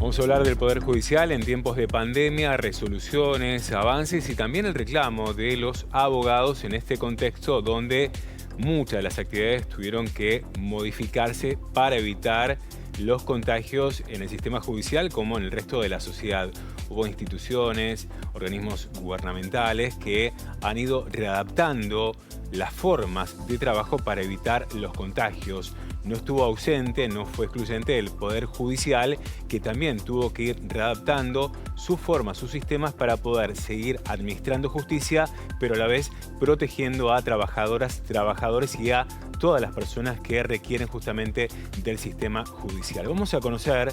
Vamos a hablar del Poder Judicial en tiempos de pandemia, resoluciones, avances y también el reclamo de los abogados en este contexto donde muchas de las actividades tuvieron que modificarse para evitar los contagios en el sistema judicial como en el resto de la sociedad. Hubo instituciones, organismos gubernamentales que han ido readaptando las formas de trabajo para evitar los contagios. No estuvo ausente, no fue excluyente el Poder Judicial, que también tuvo que ir readaptando sus formas, sus sistemas para poder seguir administrando justicia, pero a la vez protegiendo a trabajadoras, trabajadores y a todas las personas que requieren justamente del sistema judicial. Vamos a conocer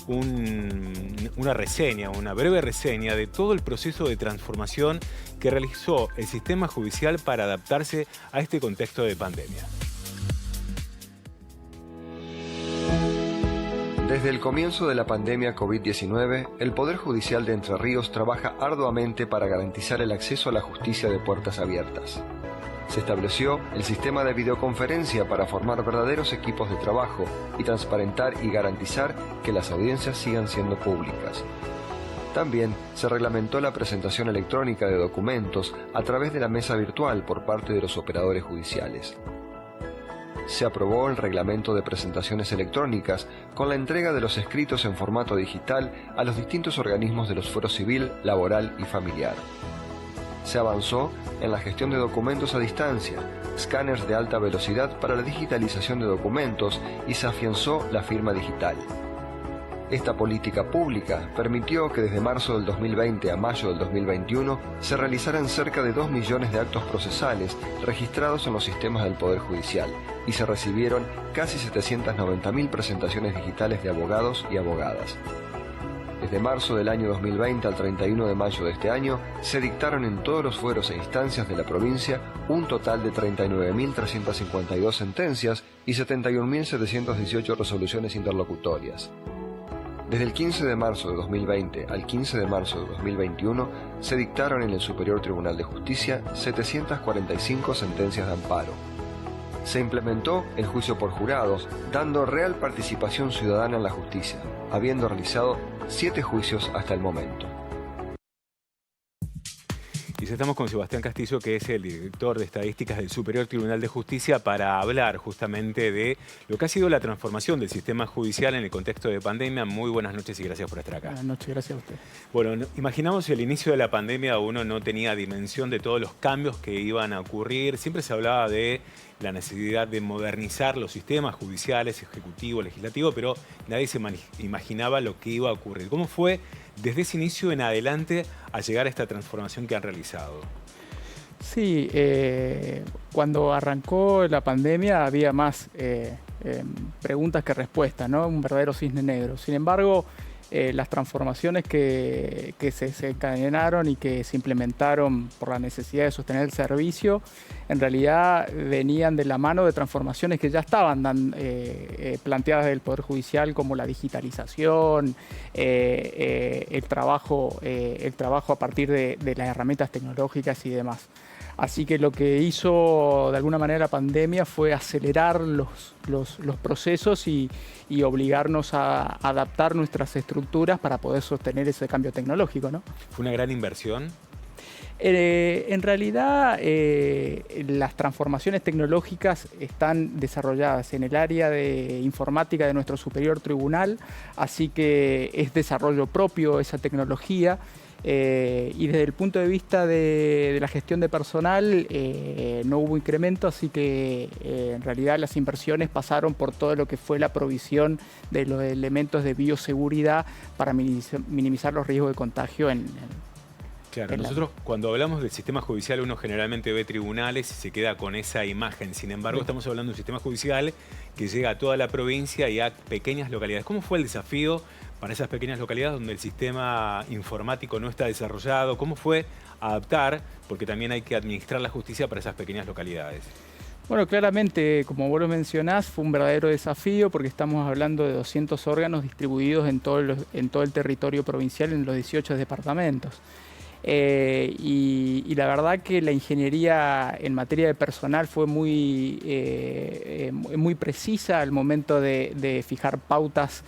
una reseña, una breve reseña de todo el proceso de transformación que realizó el sistema judicial para adaptarse a este contexto de pandemia. Desde el comienzo de la pandemia COVID-19, el Poder Judicial de Entre Ríos trabaja arduamente para garantizar el acceso a la justicia de puertas abiertas. Se estableció el sistema de videoconferencia para formar verdaderos equipos de trabajo y transparentar y garantizar que las audiencias sigan siendo públicas. También se reglamentó la presentación electrónica de documentos a través de la mesa virtual por parte de los operadores judiciales. Se aprobó el reglamento de presentaciones electrónicas con la entrega de los escritos en formato digital a los distintos organismos de los fueros civil, laboral y familiar. Se avanzó en la gestión de documentos a distancia, escáneres de alta velocidad para la digitalización de documentos y se afianzó la firma digital. Esta política pública permitió que desde marzo del 2020 a mayo del 2021 se realizaran cerca de 2 millones de actos procesales registrados en los sistemas del Poder Judicial y se recibieron casi 790.000 presentaciones digitales de abogados y abogadas. Desde marzo del año 2020 al 31 de mayo de este año, se dictaron en todos los fueros e instancias de la provincia un total de 39.352 sentencias y 71.718 resoluciones interlocutorias. Desde el 15 de marzo de 2020 al 15 de marzo de 2021, se dictaron en el Superior Tribunal de Justicia 745 sentencias de amparo. Se implementó el juicio por jurados, dando real participación ciudadana en la justicia, habiendo realizado 7 juicios hasta el momento. Y ya estamos con Sebastián Castillo, que es el director de estadísticas del Superior Tribunal de Justicia, para hablar justamente de lo que ha sido la transformación del sistema judicial en el contexto de pandemia. Muy buenas noches y gracias por estar acá. Buenas noches, gracias a usted. Bueno, imaginamos el inicio de la pandemia, uno no tenía dimensión de todos los cambios que iban a ocurrir. Siempre se hablaba de la necesidad de modernizar los sistemas judiciales, ejecutivo, legislativo, pero nadie se imaginaba lo que iba a ocurrir. ¿Cómo fue desde ese inicio en adelante a llegar a esta transformación que han realizado? Sí, cuando arrancó la pandemia había más preguntas que respuestas, ¿no? Un verdadero cisne negro. Sin embargo, las transformaciones que se encadenaron y que se implementaron por la necesidad de sostener el servicio, en realidad venían de la mano de transformaciones que ya estaban planteadas del Poder Judicial, como la digitalización, el trabajo a partir de las herramientas tecnológicas y demás. Así que lo que hizo de alguna manera la pandemia fue acelerar los procesos y obligarnos a adaptar nuestras estructuras para poder sostener ese cambio tecnológico, ¿no? ¿Fue una gran inversión? En realidad, las transformaciones tecnológicas están desarrolladas en el área de informática de nuestro Superior Tribunal, así que es desarrollo propio esa tecnología. Y desde el punto de vista de la gestión de personal no hubo incremento, así que en realidad las inversiones pasaron por todo lo que fue la provisión de los elementos de bioseguridad para minimizar los riesgos de contagio Claro, nosotros cuando hablamos del sistema judicial uno generalmente ve tribunales y se queda con esa imagen. Sin embargo, estamos hablando de un sistema judicial que llega a toda la provincia y a pequeñas localidades. ¿Cómo fue el desafío para esas pequeñas localidades donde el sistema informático no está desarrollado? ¿Cómo fue adaptar? Porque también hay que administrar la justicia para esas pequeñas localidades. Bueno, claramente, como vos lo mencionás, fue un verdadero desafío porque estamos hablando de 200 órganos distribuidos en todo el territorio provincial, en los 18 departamentos. Y la verdad que la ingeniería en materia de personal fue muy precisa al momento de fijar pautas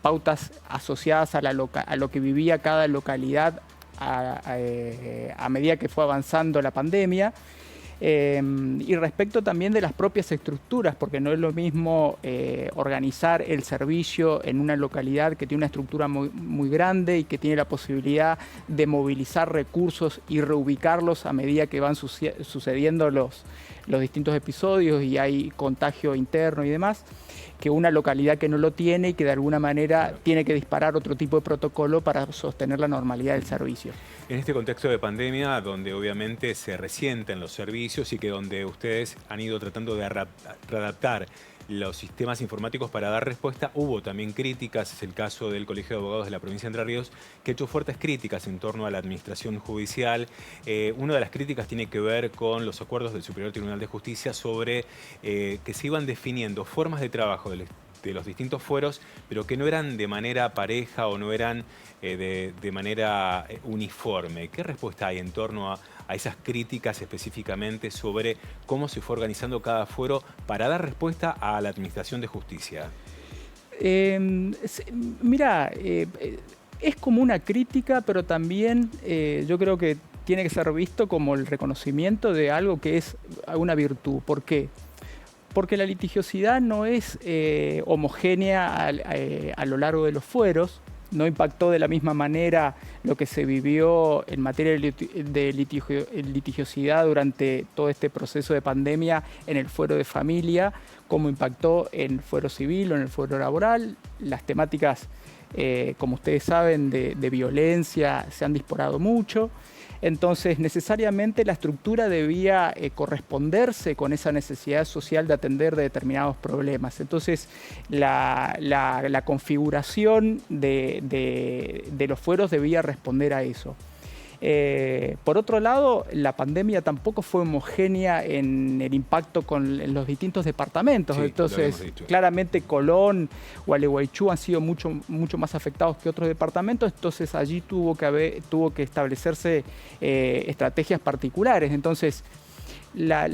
pautas asociadas a lo que vivía cada localidad a medida que fue avanzando la pandemia. Y respecto también de las propias estructuras, porque no es lo mismo organizar el servicio en una localidad que tiene una estructura muy grande y que tiene la posibilidad de movilizar recursos y reubicarlos a medida que van sucediendo los distintos episodios y hay contagio interno y demás, que una localidad que no lo tiene y que de alguna manera tiene que disparar otro tipo de protocolo para sostener la normalidad del servicio. En este contexto de pandemia, donde obviamente se resienten los servicios y que donde ustedes han ido tratando de readaptar los sistemas informáticos para dar respuesta, hubo también críticas, es el caso del Colegio de Abogados de la provincia de Entre Ríos, que ha hecho fuertes críticas en torno a la administración judicial. Una de las críticas tiene que ver con los acuerdos del Superior Tribunal de Justicia sobre que se iban definiendo formas de trabajo de los distintos fueros, pero que no eran de manera pareja o no eran de manera uniforme. ¿Qué respuesta hay en torno a esas críticas específicamente sobre cómo se fue organizando cada fuero para dar respuesta a la administración de justicia? Mira, es como una crítica, pero también yo creo que tiene que ser visto como el reconocimiento de algo que es una virtud. ¿Por qué? Porque la litigiosidad no es homogénea a lo largo de los fueros, no impactó de la misma manera lo que se vivió en materia de litigiosidad durante todo este proceso de pandemia en el fuero de familia, como impactó en el fuero civil o en el fuero laboral. Las temáticas, como ustedes saben, de violencia se han disparado mucho. Entonces, necesariamente la estructura debía corresponderse con esa necesidad social de atender de determinados problemas. Entonces, la configuración de los fueros debía responder a eso. Por otro lado, la pandemia tampoco fue homogénea en el impacto en los distintos departamentos. Sí, entonces, claramente Colón, Gualeguaychú han sido mucho más afectados que otros departamentos. Entonces, allí tuvo que establecerse estrategias particulares. Entonces, la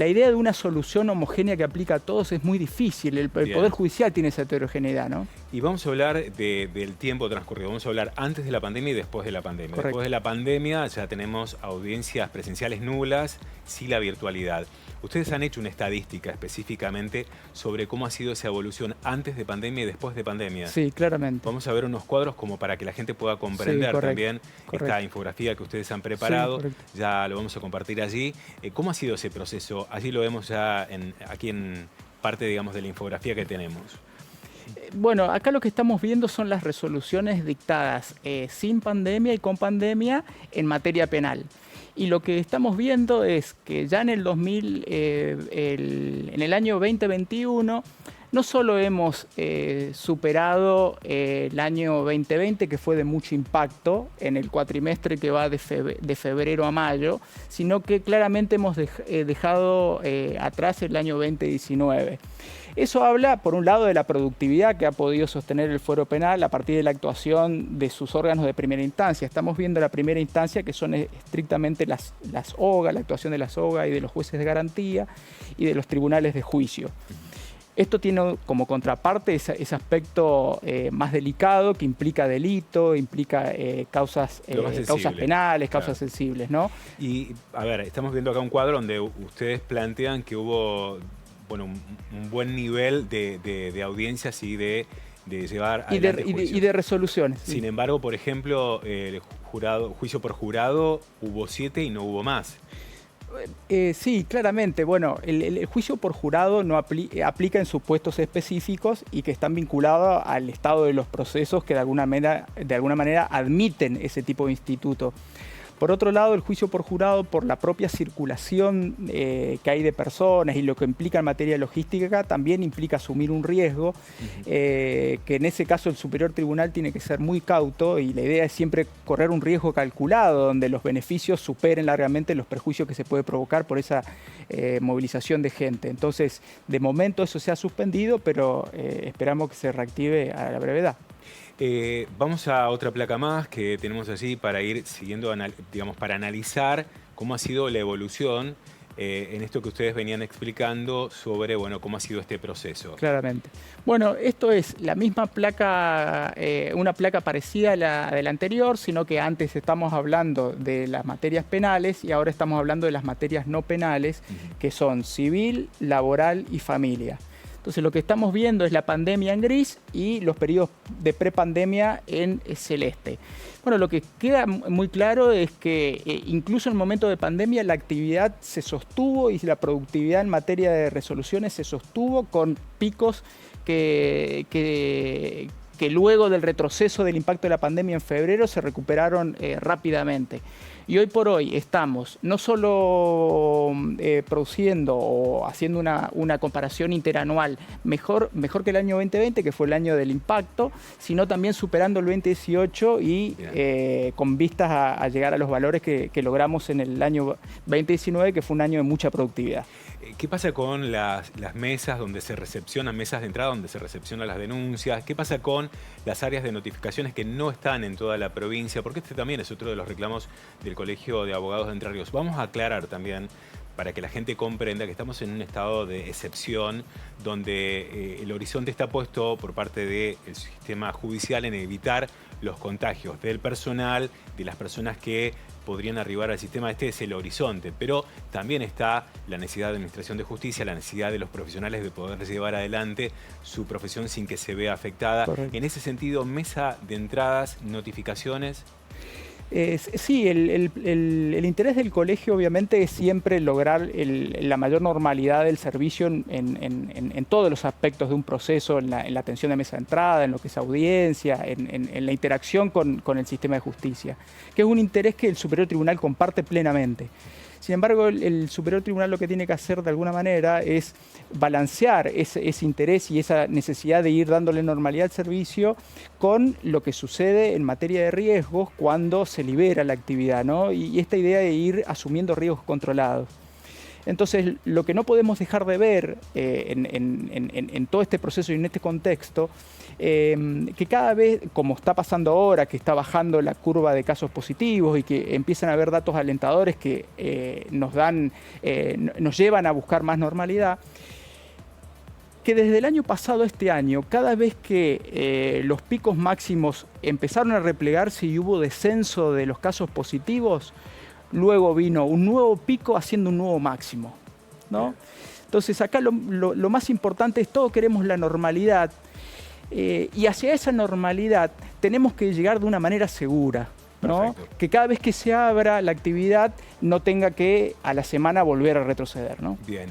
idea de una solución homogénea que aplica a todos es muy difícil. El Poder Judicial tiene esa heterogeneidad, ¿no? Y vamos a hablar del tiempo transcurrido. Vamos a hablar antes de la pandemia y después de la pandemia. Correcto. Después de la pandemia ya tenemos audiencias presenciales nulas, sí la virtualidad. Ustedes han hecho una estadística específicamente sobre cómo ha sido esa evolución antes de pandemia y después de pandemia. Sí, claramente. Vamos a ver unos cuadros como para que la gente pueda comprender también esta infografía que ustedes han preparado. Sí, ya lo vamos a compartir allí. ¿Cómo ha sido ese proceso? Allí lo vemos ya aquí en parte, digamos, de la infografía que tenemos. Bueno, acá lo que estamos viendo son las resoluciones dictadas sin pandemia y con pandemia en materia penal. Y lo que estamos viendo es que ya en el año 2021 no solo hemos superado el año 2020, que fue de mucho impacto en el cuatrimestre que va de febrero a mayo, sino que claramente hemos dejado atrás el año 2019. Eso habla, por un lado, de la productividad que ha podido sostener el fuero penal a partir de la actuación de sus órganos de primera instancia. Estamos viendo la primera instancia, que son estrictamente las OGA, la actuación de las OGA y de los jueces de garantía y de los tribunales de juicio. Esto tiene como contraparte ese aspecto más delicado que implica delito, implica causas penales, causas sensibles, ¿no? Y, a ver, estamos viendo acá un cuadro donde ustedes plantean que hubo un buen nivel de audiencias y de llevar adelante juicios. Y de resoluciones. Sin embargo, por ejemplo, el juicio por jurado hubo 7 y no hubo más. Sí, claramente. Bueno, el juicio por jurado no aplica en supuestos específicos y que están vinculados al estado de los procesos que de alguna manera admiten ese tipo de instituto. Por otro lado, el juicio por jurado, por la propia circulación que hay de personas y lo que implica en materia logística, también implica asumir un riesgo, que en ese caso el Superior Tribunal tiene que ser muy cauto y la idea es siempre correr un riesgo calculado, donde los beneficios superen largamente los perjuicios que se puede provocar por esa movilización de gente. Entonces, de momento eso se ha suspendido, pero esperamos que se reactive a la brevedad. Vamos a otra placa más que tenemos allí para ir siguiendo, digamos, para analizar cómo ha sido la evolución en esto que ustedes venían explicando sobre, bueno, cómo ha sido este proceso. Claramente. Bueno, esto es la misma placa, una placa parecida a la del anterior, sino que antes estamos hablando de las materias penales y ahora estamos hablando de las materias no penales, que son civil, laboral y familia. Entonces lo que estamos viendo es la pandemia en gris y los periodos de prepandemia en celeste. Bueno, lo que queda muy claro es que incluso en el momento de pandemia la actividad se sostuvo y la productividad en materia de resoluciones se sostuvo con picos que luego del retroceso del impacto de la pandemia en febrero se recuperaron rápidamente. Y hoy por hoy estamos no solo produciendo o haciendo una comparación interanual mejor que el año 2020, que fue el año del impacto, sino también superando el 2018 y con vistas a llegar a los valores que logramos en el año 2019, que fue un año de mucha productividad. ¿Qué pasa con las mesas donde se recepcionan, mesas de entrada donde se recepcionan las denuncias? ¿Qué pasa con las áreas de notificaciones que no están en toda la provincia? Porque este también es otro de los reclamos del Colegio de Abogados de Entre Ríos. Vamos a aclarar también, para que la gente comprenda, que estamos en un estado de excepción donde el horizonte está puesto por parte del sistema judicial en evitar los contagios del personal, de las personas que podrían arribar al sistema. Este es el horizonte, pero también está la necesidad de administración de justicia, la necesidad de los profesionales de poder llevar adelante su profesión sin que se vea afectada. Correcto. En ese sentido, mesa de entradas, notificaciones. Sí, el interés del colegio obviamente es siempre lograr la mayor normalidad del servicio en todos los aspectos de un proceso, en la atención de mesa de entrada, en lo que es audiencia, en la interacción con el sistema de justicia, que es un interés que el Superior Tribunal comparte plenamente. Sin embargo, el Superior Tribunal lo que tiene que hacer de alguna manera es balancear ese interés y esa necesidad de ir dándole normalidad al servicio con lo que sucede en materia de riesgos cuando se libera la actividad, ¿no? Y esta idea de ir asumiendo riesgos controlados. Entonces, lo que no podemos dejar de ver en todo este proceso y en este contexto, que cada vez, como está pasando ahora, que está bajando la curva de casos positivos y que empiezan a haber datos alentadores que nos llevan a buscar más normalidad, que desde el año pasado a este año, cada vez que los picos máximos empezaron a replegarse y hubo descenso de los casos positivos, luego vino un nuevo pico haciendo un nuevo máximo, ¿no? Entonces acá lo más importante es todos queremos la normalidad y hacia esa normalidad tenemos que llegar de una manera segura, ¿no? Perfecto. Que cada vez que se abra la actividad no tenga que a la semana volver a retroceder, ¿no? Bien,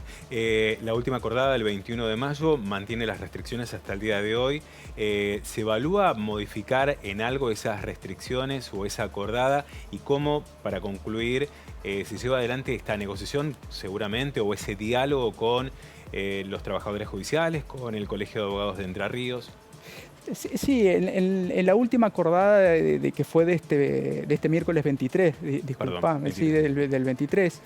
la última acordada del 21 de mayo mantiene las restricciones hasta el día de hoy. ¿Se evalúa modificar en algo esas restricciones o esa acordada? Y cómo, para concluir, se lleva adelante esta negociación seguramente o ese diálogo con los trabajadores judiciales, con el Colegio de Abogados de Entre Ríos. Sí, en la última acordada que fue de este miércoles 23, disculpame, sí, del 23,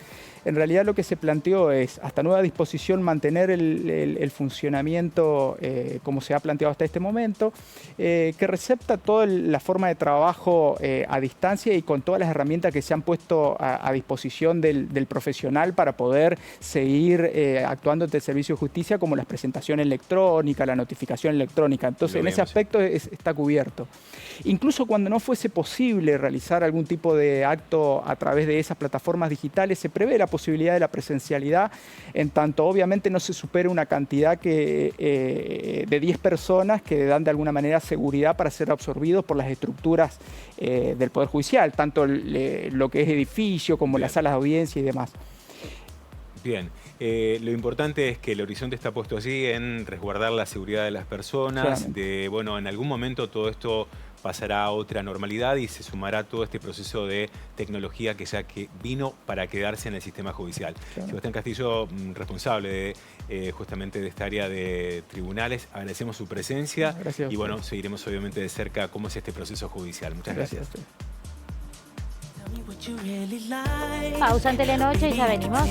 en realidad lo que se planteó es, hasta nueva disposición, mantener el funcionamiento como se ha planteado hasta este momento, que recepta toda la forma de trabajo a distancia y con todas las herramientas que se han puesto a disposición del profesional para poder seguir actuando ante el Servicio de Justicia, como las presentaciones electrónicas, la notificación electrónica. Entonces, en ese aspecto está cubierto. Incluso cuando no fuese posible realizar algún tipo de acto a través de esas plataformas digitales, se prevé la posibilidad de la presencialidad, en tanto obviamente no se supere una cantidad de 10 personas que dan de alguna manera seguridad para ser absorbidos por las estructuras del Poder Judicial, tanto lo que es edificio como las salas de audiencia y demás. Bien, lo importante es que el horizonte está puesto allí en resguardar la seguridad de las personas, bueno, en algún momento todo esto pasará a otra normalidad y se sumará todo este proceso de tecnología que vino para quedarse en el sistema judicial. Claro. Sebastián Castillo, responsable justamente de esta área de tribunales, agradecemos su presencia. Gracias. Y bueno, seguiremos obviamente de cerca cómo es este proceso judicial. Muchas gracias. Pausa en Telenoche y ya venimos.